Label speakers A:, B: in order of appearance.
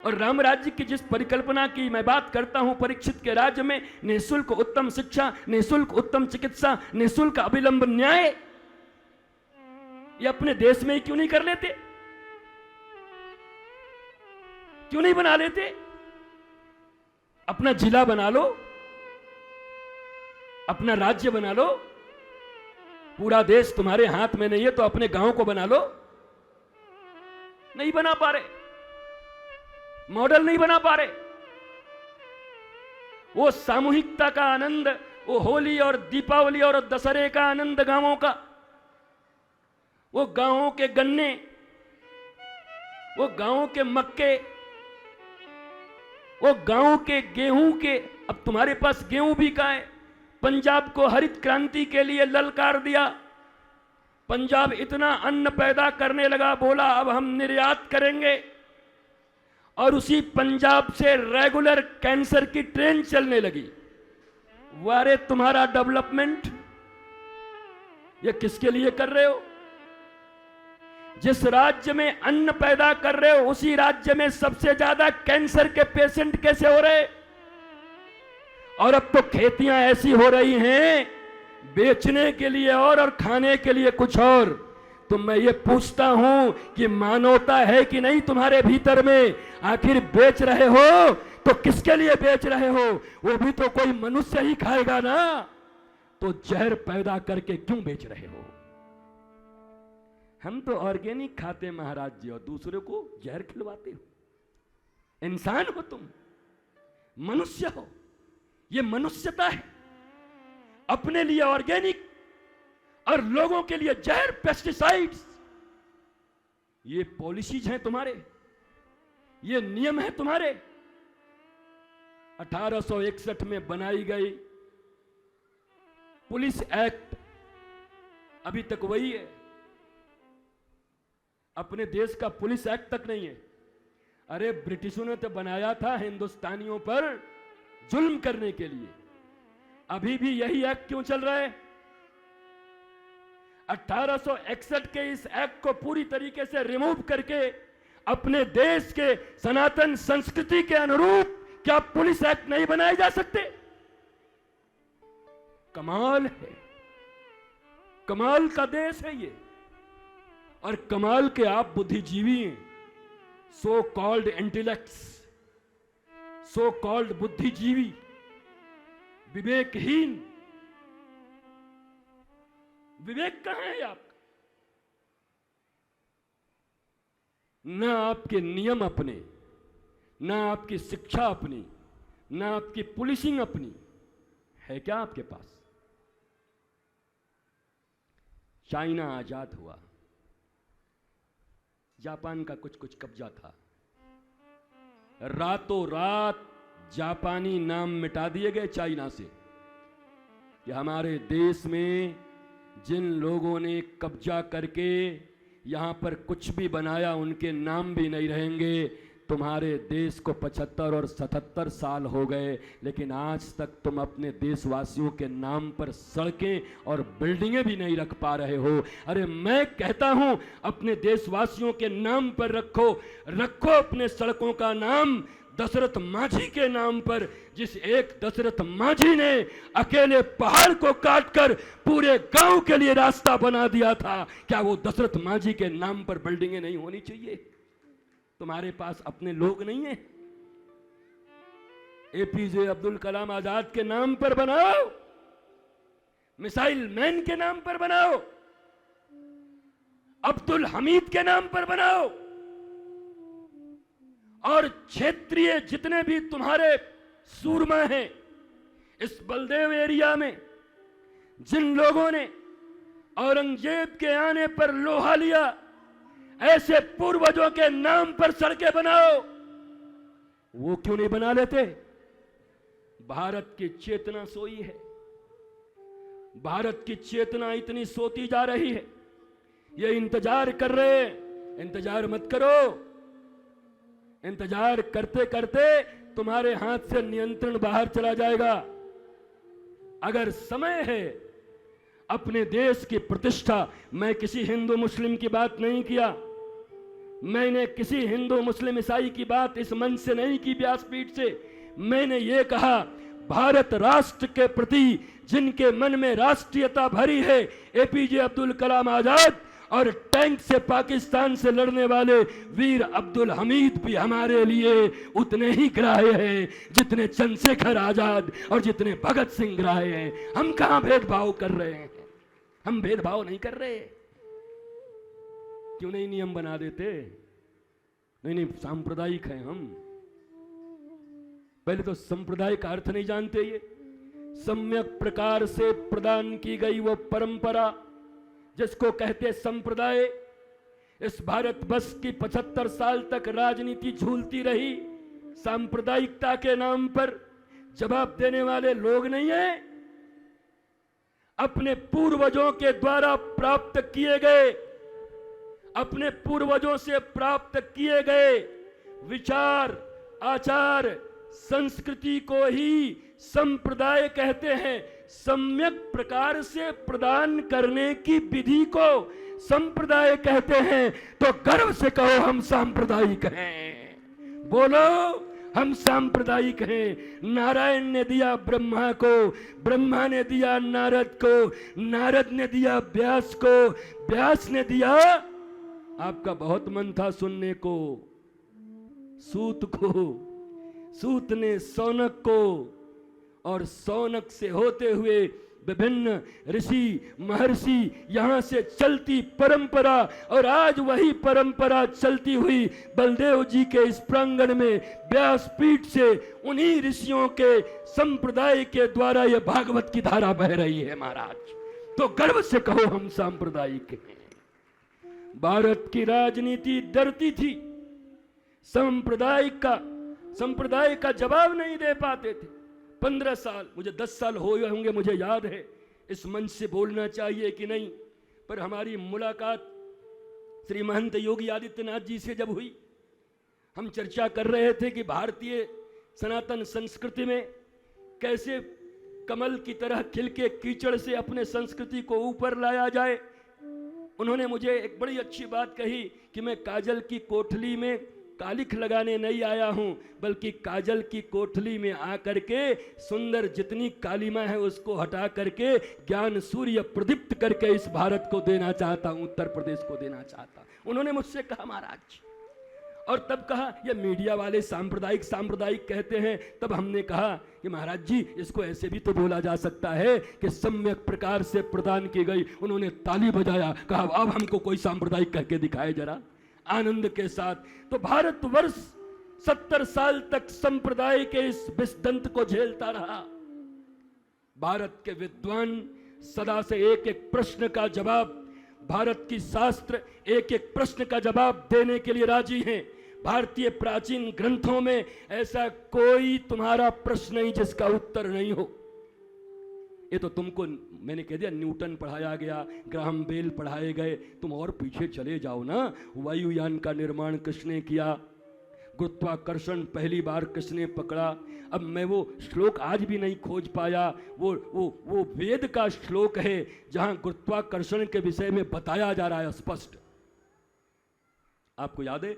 A: और राम राज्य की जिस परिकल्पना की मैं बात करता हूं, परीक्षित के राज्य में निःशुल्क उत्तम शिक्षा, निःशुल्क उत्तम चिकित्सा, निःशुल्क अविलंब न्याय, ये अपने देश में ही क्यों नहीं कर लेते? क्यों नहीं बना लेते? अपना जिला बना लो, अपना राज्य बना लो। पूरा देश तुम्हारे हाथ में नहीं है तो अपने गांव को बना लो। नहीं बना पा रहे, मॉडल नहीं बना पा रहे। वो सामूहिकता का आनंद, वो होली और दीपावली और दशहरे का आनंद गांवों का, वो गांवों के गन्ने, वो गांवों के मक्के, वो गांव के गेहूं के, अब तुम्हारे पास गेहूं भी कहां है? पंजाब को हरित क्रांति के लिए ललकार दिया। पंजाब इतना अन्न पैदा करने लगा, बोला अब हम निर्यात करेंगे, और उसी पंजाब से रेगुलर कैंसर की ट्रेन चलने लगी। वारे तुम्हारा डेवलपमेंट, ये किसके लिए कर रहे हो? जिस राज्य में अन्न पैदा कर रहे हो उसी राज्य में सबसे ज्यादा कैंसर के पेशेंट कैसे हो रहे? और अब तो खेतियां ऐसी हो रही हैं बेचने के लिए और खाने के लिए कुछ और। तो मैं ये पूछता हूं कि मानवता है कि नहीं तुम्हारे भीतर में? आखिर बेच रहे हो तो किसके लिए बेच रहे हो? वो भी तो कोई मनुष्य ही खाएगा ना। तो जहर पैदा करके क्यों बेच रहे हो? हम तो ऑर्गेनिक खाते महाराज जी, और दूसरे को जहर खिलवाते हो। इंसान हो तुम, मनुष्य हो, ये मनुष्यता है। अपने लिए ऑर्गेनिक और लोगों के लिए जहर, पेस्टिसाइड्स। ये पॉलिसीज हैं तुम्हारे, ये नियम है तुम्हारे। 1861 में बनाई गई पुलिस एक्ट अभी तक वही है। अपने देश का पुलिस एक्ट तक नहीं है। अरे ब्रिटिशों ने तो बनाया था हिंदुस्तानियों पर जुल्म करने के लिए। अभी भी यही एक्ट क्यों चल रहा है? 1861 के इस एक्ट को पूरी तरीके से रिमूव करके अपने देश के सनातन संस्कृति के अनुरूप क्या पुलिस एक्ट नहीं बनाए जा सकते? कमाल है, कमाल का देश है ये। और कमाल के आप बुद्धिजीवी हैं, so called intellects, so called बुद्धिजीवी, विवेकहीन। विवेक कहां है आपका? ना आपके नियम अपने, ना आपकी शिक्षा अपनी, ना आपकी पुलिसिंग अपनी है क्या आपके पास? चाइना आजाद हुआ, जापान का कुछ कुछ कब्जा था, रातों रात जापानी नाम मिटा दिए गए चाइना से। कि हमारे देश में जिन लोगों ने कब्जा करके यहां पर कुछ भी बनाया उनके नाम भी नहीं रहेंगे। तुम्हारे देश को 75 और 77 साल हो गए, लेकिन आज तक तुम अपने देशवासियों के नाम पर सड़कें और बिल्डिंगें भी नहीं रख पा रहे हो। अरे मैं कहता हूं अपने देशवासियों के नाम पर रखो, रखो अपने सड़कों का नाम दशरथ मांझी के नाम पर। जिस एक दशरथ मांझी ने अकेले पहाड़ को काटकर पूरे गांव के लिए रास्ता बना दिया था, क्या वो दशरथ मांझी के नाम पर बिल्डिंगें नहीं होनी चाहिए? तुम्हारे पास अपने लोग नहीं है? एपीजे अब्दुल कलाम आजाद के नाम पर बनाओ, मिसाइल मैन के नाम पर बनाओ, अब्दुल हमीद के नाम पर बनाओ, और क्षेत्रीय जितने भी तुम्हारे सूरमा हैं इस बलदेव एरिया में, जिन लोगों ने औरंगजेब के आने पर लोहा लिया, ऐसे पूर्वजों के नाम पर सड़कें बनाओ। वो क्यों नहीं बना लेते? भारत की चेतना सोई है, भारत की चेतना इतनी सोती जा रही है। ये इंतजार कर रहे हैं, इंतजार मत करो। इंतजार करते करते तुम्हारे हाथ से नियंत्रण बाहर चला जाएगा। अगर समय है अपने देश की प्रतिष्ठा, मैं किसी हिंदू मुस्लिम की बात नहीं किया, मैंने किसी हिंदू मुस्लिम ईसाई की बात इस मंच से नहीं की, व्यासपीठ से। मैंने ये कहा, भारत राष्ट्र के प्रति जिनके मन में राष्ट्रीयता भरी है, एपीजे अब्दुल कलाम आजाद, और टैंक से पाकिस्तान से लड़ने वाले वीर अब्दुल हमीद भी हमारे लिए उतने ही ग्राह्य हैं जितने चंद्रशेखर आजाद और जितने भगत सिंह ग्राह्य हैं। हम कहां भेदभाव कर रहे हैं? हम भेदभाव नहीं कर रहे। क्यों नहीं नियम बना देते? नहीं, सांप्रदायिक हैं हम। पहले तो संप्रदाय का अर्थ नहीं जानते। ये सम्यक प्रकार से प्रदान की गई वो परंपरा जिसको कहते संप्रदाय, इस भारत वर्ष की 75 साल तक राजनीति झूलती रही सांप्रदायिकता के नाम पर। जवाब देने वाले लोग नहीं है। अपने पूर्वजों के द्वारा प्राप्त किए गए, अपने पूर्वजों से प्राप्त किए गए विचार, आचार, संस्कृति को ही संप्रदाय कहते हैं। सम्यक प्रकार से प्रदान करने की विधि को संप्रदाय कहते हैं। तो गर्व से कहो हम सांप्रदायिक हैं। बोलो हम सांप्रदायिक हैं। नारायण ने दिया ब्रह्मा को, ब्रह्मा ने दिया नारद को, नारद ने दिया व्यास को, व्यास ने दिया, आपका बहुत मन था सुनने को, सूत को, सूत ने सौनक को, और सौनक से होते हुए विभिन्न ऋषि महर्षि, यहां से चलती परंपरा, और आज वही परंपरा चलती हुई बलदेव जी के इस प्रांगण में व्यासपीठ से उन्हीं ऋषियों के संप्रदाय के द्वारा यह भागवत की धारा बह रही है महाराज। तो गर्व से कहो हम सांप्रदायिक हैं। भारत की राजनीति डरती थी, संप्रदाय का जवाब नहीं दे पाते थे। 15 साल, मुझे 10 साल हो गए होंगे, मुझे याद है इस मंच से बोलना चाहिए कि नहीं, पर हमारी मुलाकात श्री महंत योगी आदित्यनाथ जी से जब हुई, हम चर्चा कर रहे थे कि भारतीय सनातन संस्कृति में कैसे कमल की तरह खिल के कीचड़ से अपने संस्कृति को ऊपर लाया जाए। उन्होंने मुझे एक बड़ी अच्छी बात कही कि मैं काजल की कोठली में कालिख लगाने नहीं आया हूं, बल्कि काजल की कोठली में आकर के सुंदर जितनी कालिमा है उसको हटा करके ज्ञान सूर्य प्रदीप्त करके इस भारत को देना चाहता हूं, उत्तर प्रदेश को देना चाहता। उन्होंने मुझसे कहा महाराज, और तब कहा ये मीडिया वाले सांप्रदायिक कहते हैं। तब हमने कहा कि महाराज जी इसको ऐसे भी तो बोला जा सकता है कि सम्यक प्रकार से प्रदान की गई। उन्होंने ताली बजाया, कहा अब हमको कोई सांप्रदायिक कह के दिखाए जरा, आनंद के साथ। तो भारतवर्ष 70 साल तक संप्रदाय के इस विषदंत को झेलता रहा। भारत के विद्वान सदा से एक एक प्रश्न का जवाब, भारत की शास्त्र एक एक प्रश्न का जवाब देने के लिए राजी हैं। भारतीय प्राचीन ग्रंथों में ऐसा कोई तुम्हारा प्रश्न नहीं जिसका उत्तर नहीं हो। ये तो तुमको मैंने कह दिया न्यूटन पढ़ाया गया, ग्राहम बेल पढ़ाए गए, तुम और पीछे चले जाओ ना। वायुयान का निर्माण किसने किया? गुरुत्वाकर्षण पहली बार किसने पकड़ा? अब मैं वो श्लोक आज भी नहीं खोज पाया। वो वेद का श्लोक है जहां गुरुत्वाकर्षण के विषय में बताया जा रहा है स्पष्ट। आपको याद है